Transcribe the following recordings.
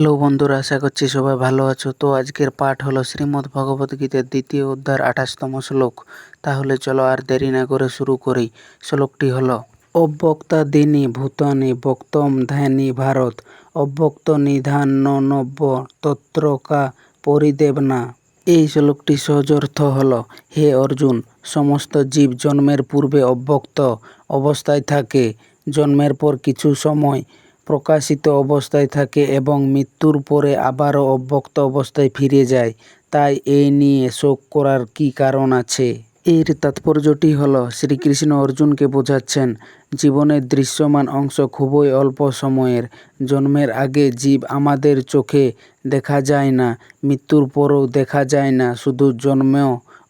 Hello বন্ধুরা, আশা করছি সবাই ভালো আছো। তো আজকের পাঠ হলো শ্রীমদ্ ভগবত গীতার দ্বিতীয় অধ্যায় 28তম শ্লোক। তাহলে চলো আর দেরি না করে শুরু করি। শ্লোকটি হলো অব্যক্তা দিনী ভূতানি বক্তম ধ্যানী ভারত অব্যক্ত নিধান নব্য তত্র কা পরিদেবনা। এই শ্লোকটি সহজ অর্থ হলো, হে অর্জুন, সমস্ত জীব জন্মের পূর্বে অব্যক্ত অবস্থায় থাকে, জন্মের পর কিছু সময় প্রকাশিত অবস্থায় থাকে এবং মৃত্যুর পরে আবারও অব্যক্ত অবস্থায় ফিরে যায়। তাই এই নিয়ে শোক করার কী কারণ আছে? এর তাৎপর্যটি হল, শ্রীকৃষ্ণ অর্জুনকে বোঝাচ্ছেন, জীবনের দৃশ্যমান অংশ খুবই অল্প সময়ের। জন্মের আগে জীব আমাদের চোখে দেখা যায় না, মৃত্যুর পরেও দেখা যায় না। শুধু জন্ম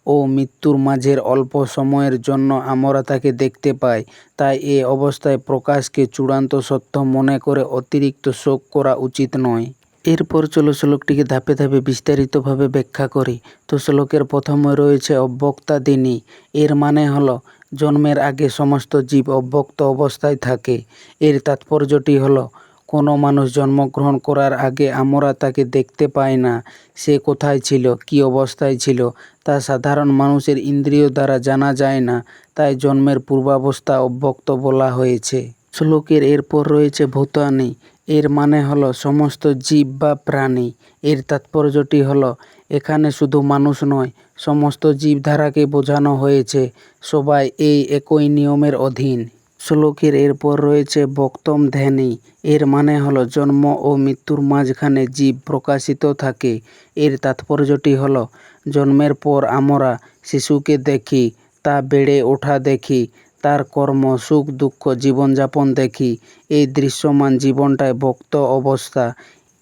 ও মৃত্যুর মাঝের অল্প সময়ের জন্য আমরা তাকে দেখতে পাই। তাই এ অবস্থায় প্রকাশকে চূড়ান্ত সত্য মনে করে অতিরিক্ত শোক করা উচিত নয়। এরপর চলো শ্লোকটিকে ধাপে ধাপে বিস্তারিতভাবে ব্যাখ্যা করি। তো শ্লোকের প্রথমে রয়েছে অব্যক্তা দিনী। এর মানে হলো জন্মের আগে সমস্ত জীব অব্যক্ত অবস্থায় থাকে। এর তাৎপর্যটি হলো, কোনো মানুষ জন্মগ্রহণ করার আগে আমরা তাকে দেখতে পাই না। সে কোথায় ছিল, কী অবস্থায় ছিল, তা সাধারণ মানুষের ইন্দ্রিয় দ্বারা জানা যায় না। তাই জন্মের পূর্বাবস্থা অব্যক্ত বলা হয়েছে। শ্লোকের এরপর রয়েছে ভূতানি। এর মানে হলো সমস্ত জীব বা প্রাণী। এর তাৎপর্যটি হলো, এখানে শুধু মানুষ নয়, সমস্ত জীবধারাকে বোঝানো হয়েছে। সবাই এই একই নিয়মের অধীন। শ্লোকের এরপর রয়েছে বক্তম ধ্যানী। এর মানে হলো জন্ম ও মৃত্যুর মাঝখানে জীব প্রকাশিত থাকে। এর তাৎপর্যটি হলো, জন্মের পর আমরা শিশুকে দেখি, তা বেড়ে ওঠা দেখি, তার কর্ম সুখ দুঃখ জীবনযাপন দেখি। এই দৃশ্যমান জীবনটাই বক্ত অবস্থা,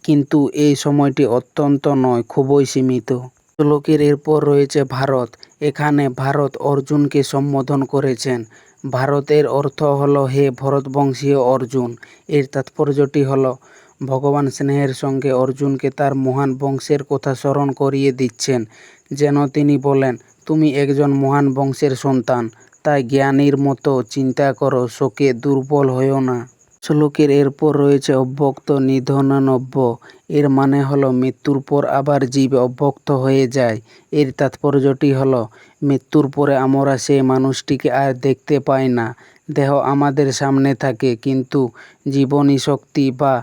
কিন্তু এই সময়টি অত্যন্ত নয়, খুবই সীমিত। শ্লোকের এরপর রয়েছে ভারত। এখানে ভারত অর্জুনকে সম্বোধন করেছেন। ভারতের অর্থ হলো, হে ভরতবংশীয় অর্জুন। এর তাৎপর্যটি হলো, ভগবান স্নেহের সঙ্গে অর্জুনকে তার মহান বংশের কথা স্মরণ করিয়ে দিচ্ছেন, যেন তিনি বলেন, তুমি একজন মহান বংশের সন্তান। তাই জ্ঞানীর মতো চিন্তা করো, শোকে দুর্বল হয়ো না। শ্লোকের এরপর রয়েছে অব্যক্ত নিধনানব্য। এর মানে হলো মৃত্যুর পর আবার জীব অব্যক্ত হয়ে যায়। এর তাৎপর্যটি হলো, মৃত্যুর পরে আমরা সেই মানুষটিকে আর দেখতে পাই না। দেহ আমাদের সামনে থাকে, কিন্তু জীবনী শক্তি বা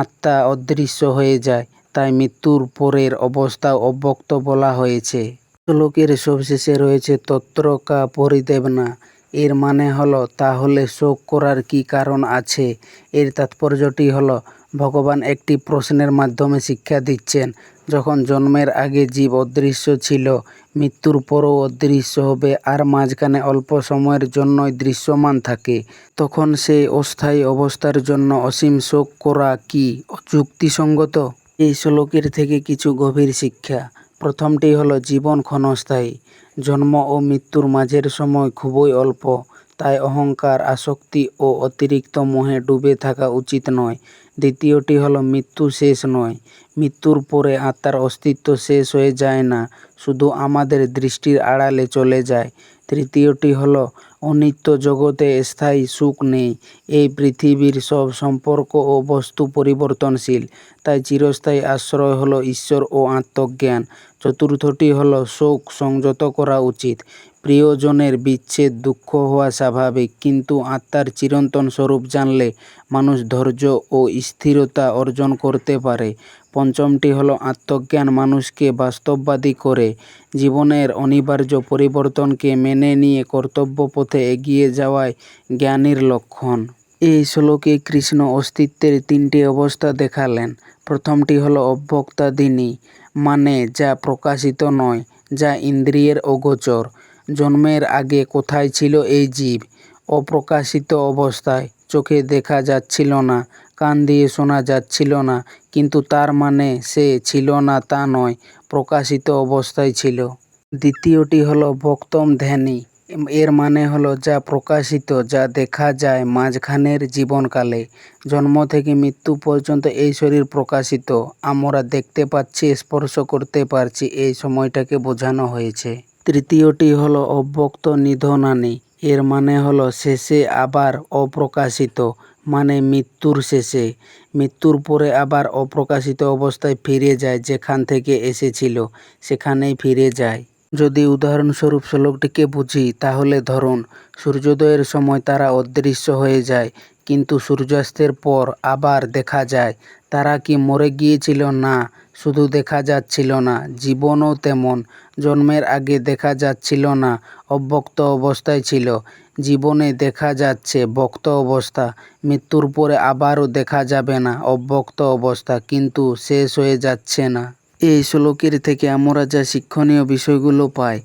আত্মা অদৃশ্য হয়ে যায়। তাই মৃত্যুর পরের অবস্থা অব্যক্ত বলা হয়েছে। শ্লোকের সবশেষে রয়েছে তত্র কা পরিদেবনা। এর মানে হলো, তাহলে শোক করার কী কারণ আছে? এর তাৎপর্যটি হলো, ভগবান একটি প্রশ্নের মাধ্যমে শিক্ষা দিচ্ছেন, যখন জন্মের আগে জীব অদৃশ্য ছিল, মৃত্যুর পরও অদৃশ্য হবে আর মাঝখানে অল্প সময়ের জন্যই দৃশ্যমান থাকে, তখন সেই অস্থায়ী অবস্থার জন্য অসীম শোক করা কি যুক্তিসঙ্গত? এই শ্লোকের থেকে কিছু গভীর শিক্ষা। প্রথমটি হলো, জীবন ক্ষণস্থায়ী। জন্ম ও মৃত্যুর মাঝের সময় খুবই অল্প। তাই অহংকার, আসক্তি ও অতিরিক্ত মোহে ডুবে থাকা উচিত নয়। দ্বিতীয়টি হলো, মৃত্যু শেষ নয়। মৃত্যুর পরে আত্মার অস্তিত্ব শেষ হয়ে যায় না, শুধু আমাদের দৃষ্টির আড়ালে চলে যায়। তৃতীয়টি হলো, অনিত্য জগতে স্থায়ী সুখ নেই। এই পৃথিবীর সব সম্পর্ক ও বস্তু পরিবর্তনশীল। তাই চিরস্থায়ী আশ্রয় হলো ঈশ্বর ও আত্মজ্ঞান। চতুর্থটি হলো, শোক সংযত করা উচিত। প্রিয়জনের বিচ্ছেদ দুঃখ হওয়া স্বাভাবিক, কিন্তু আত্মার চিরন্তন স্বরূপ জানলে মানুষ ধৈর্য ও স্থিরতা অর্জন করতে পারে। পঞ্চমটি হলো, আত্মজ্ঞান মানুষকে বাস্তববাদী করে। জীবনের অনিবার্য পরিবর্তনকে মেনে নিয়ে কর্তব্য পথে এগিয়ে যাওয়াই জ্ঞানীর লক্ষণ। এই শ্লোকে কৃষ্ণ অস্তিত্বের তিনটি অবস্থা দেখালেন। প্রথমটি হলো অব্যক্তা দিনী, মানে যা প্রকাশিত নয়, যা ইন্দ্রিয়ের অগোচর। জন্মের আগে কোথায় ছিল এই জীব? অপ্রকাশিত অবস্থায়, চোখে দেখা যাচ্ছিল না, কান দিয়ে শোনা যাচ্ছিল না, কিন্তু তার মানে সে ছিল না তা নয়, প্রকাশিত অবস্থায় ছিল। দ্বিতীয়টি হলো বক্তম ধ্যানী। এর মানে হলো যা প্রকাশিত, যা দেখা যায় মাঝখানের জীবনকালে। জন্ম থেকে মৃত্যু পর্যন্ত এই শরীর প্রকাশিত, আমরা দেখতে পাচ্ছি, স্পর্শ করতে পারছি, এই সময়টাকে বোঝানো হয়েছে। তৃতীয়টি হলো অব্যক্ত নিধনানি। এর মানে হলো শেষে আবার অপ্রকাশিত, মানে মৃত্যুর শেষে। মৃত্যুর পরে আবার অপ্রকাশিত অবস্থায় ফিরে যায়, যেখান থেকে এসেছিল সেখানেই ফিরে যায়। যদি উদাহরণস্বরূপ শ্লোকটিকে বুঝি তাহলে ধরুন সূর্যোদয়ের সময় তারা অদৃশ্য হয়ে যায়, কিন্তু সূর্যাস্তের পর আবার দেখা যায়। তারা কি মরে গিয়েছিল? না, শুধু দেখা যাচ্ছিল না। জীবনও তেমন। জন্মের আগে দেখা যাচ্ছিল না, অব্যক্ত অবস্থায় ছিল। জীবনে দেখা যাচ্ছে ব্যক্ত অবস্থা, মৃত্যুর পরে আবারও দেখা যাবে না, অব্যক্ত অবস্থা, কিন্তু শেষ হয়ে যাচ্ছে না। এই শ্লোকের থেকে আমরা যা শিক্ষণীয় বিষয়গুলো পাই: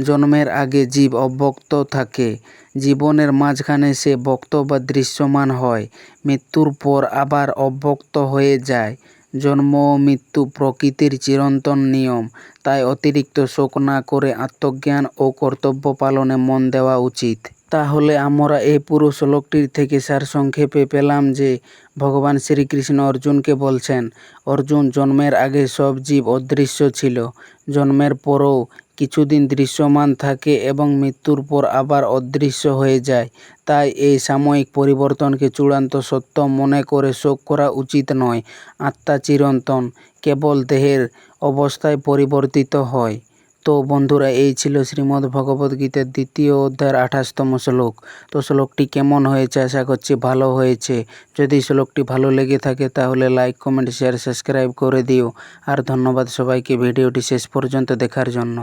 জন্মের আগে জীব অব্যক্ত থাকে, জীবনের মাঝখানে সে ব্যক্ত বা দৃশ্যমান হয়, মৃত্যুর পর আবার অব্যক্ত হয়ে যায়। জন্ম ও মৃত্যু প্রকৃতির চিরন্তন নিয়ম, তাই অতিরিক্ত শোক না করে আত্মজ্ঞান ও কর্তব্য পালনে মন দেওয়া উচিত। তাহলে আমরা এই পুরো শ্লোকটির থেকে সারসংক্ষেপে পেলাম যে ভগবান শ্রীকৃষ্ণ অর্জুনকে বলছেন, অর্জুন, জন্মের আগে সব জীব অদৃশ্য ছিল, জন্মের পরও কিছুদিন দৃশ্যমান থাকে এবং মৃত্যুর পর আবার অদৃশ্য হয়ে যায়। তাই এই সাময়িক পরিবর্তনকে চূড়ান্ত সত্য মনে করে শোক করা উচিত নয়। আত্মা চিরন্তন, কেবল দেহের অবস্থায় পরিবর্তিত হয়। তো বন্ধুরা, এই ছিল শ্রীমদ্ভগবদ্গীতার 2য় অধ্যায়ের 28তম শ্লোক। তো শ্লোকটি কেমন হয়েছে? আশা করছি ভালো হয়েছে। যদি শ্লোকটি ভালো লেগে থাকে তাহলে লাইক, কমেন্ট, শেয়ার, সাবস্ক্রাইব করে দিও। আর ধন্যবাদ সবাইকে ভিডিওটি শেষ পর্যন্ত দেখার জন্য।